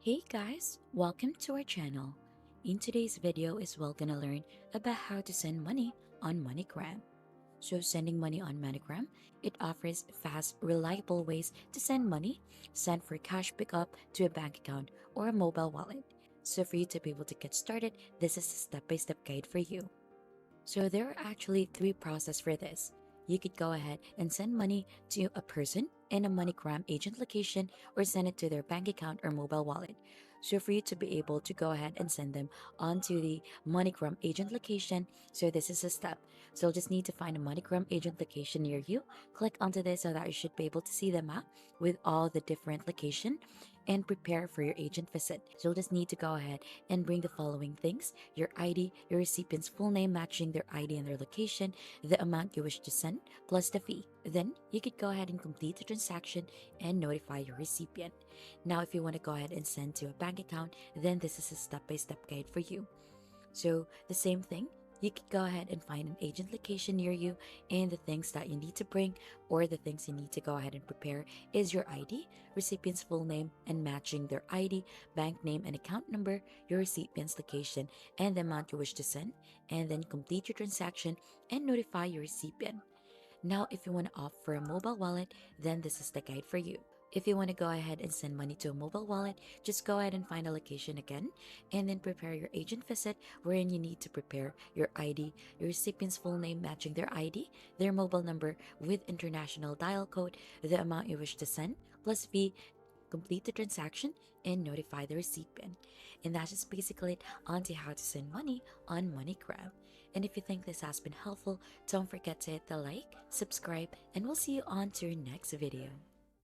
Hey guys, welcome to our channel. In today's video is we're gonna learn about how to send money on Moneygram. So sending money on Moneygram, it offers fast, reliable ways to send money, send for cash pickup to a bank account or a mobile wallet. So for you to be able to get started, this is a step-by-step guide for you. So there are actually three processes for this. You could go ahead and send money to a person in a MoneyGram agent location or send it to their bank account or mobile wallet. So for you to be able to go ahead and send them onto the MoneyGram agent location, so this is a step. So you'll just need to find a MoneyGram agent location near you. Click onto this so that you should be able to see the map with all the different location and prepare for your agent visit. So you'll just need to go ahead and bring the following things: your ID, your recipient's full name matching their ID and their location, the amount you wish to send, plus the fee. Then you could go ahead and complete the transaction and notify your recipient. Now, if you want to go ahead and send to a bank account, then this is a step-by-step guide for you. So the same thing, you could go ahead and find an agent location near you, and the things that you need to bring or the things you need to go ahead and prepare is your ID, recipient's full name and matching their ID, bank name and account number, your recipient's location, and the amount you wish to send, and then complete your transaction and notify your recipient. Now, if you want to opt for a mobile wallet, then this is the guide for you. If you want to go ahead and send money to a mobile wallet, just go ahead and find a location again and then prepare your agent visit, wherein you need to prepare your ID, your recipient's full name matching their ID, their mobile number with international dial code, the amount you wish to send, plus fee, complete the transaction, and notify the recipient. And that's just basically it onto how to send money on MoneyGram. And if you think this has been helpful, don't forget to hit the like, subscribe, and we'll see you on to your next video.